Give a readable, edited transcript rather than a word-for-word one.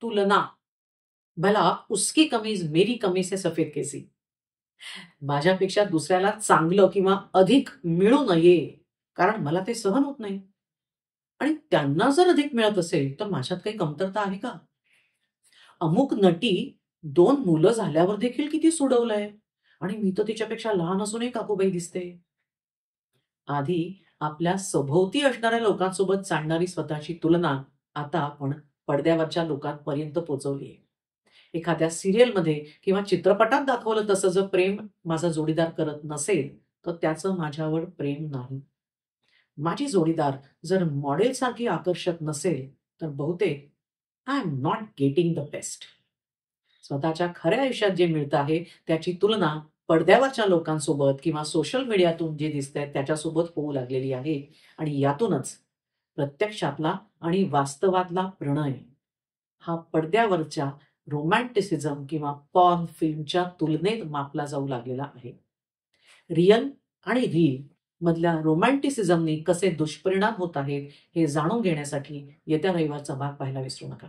तुलना. भला उसकी कमीज मेरी कमी से सफेद कैसी. माझ्यापेक्षा दुसऱ्याला चांगलं किंवा अधिक मिळू नये, कारण मला ते सहन होत नाही. आणि त्यांना जर अधिक मिळत असेल, तर माझ्यात काही कमतरता आहे का? अमुक नटी 2 मुलं झाल्यावर देखील किती सोडवलंय आणि मी तर तिच्यापेक्षा लहान असूनही काकूबाई दिसते. आधी आपल्या सभोवती असणाऱ्या लोकांसोबत चालणारी स्वतःची तुलना आता आपण पडद्यावरच्या लोकांपर्यंत पोहोचवली आहे. एखाद्या सीरियलमध्ये किंवा चित्रपटात दाखवलं तसं जर प्रेम माझा जोडीदार करत नसेल, तर त्याचं माझ्यावर प्रेम नाही. माझी जोडीदार जर मॉडेलसारखी आकर्षक नसेल, तर बहुतेक I am not getting the best. स्वतःच्या खऱ्या आयुष्यात जे मिळतं आहे, त्याची तुलना पडद्यावरच्या लोकांसोबत किंवा सोशल मीडियातून जे दिसतंय त्याच्यासोबत होऊ लागलेली आहे आणि यातूनच प्रत्यक्षातला आणि वास्तवातला प्रणय हा पडद्यावरच्या रोमॅन्टिसिझम किंवा पॉर्न फिल्मच्या तुलनेत मापला जाऊ लागलेला आहे. रिअल आणि रील मधल्या रोमॅन्टिसिझमनी कसे दुष्परिणाम होत आहेत, हे जाणून घेण्यासाठी येत्या रविवारचा भाग पाहायला विसरू नका.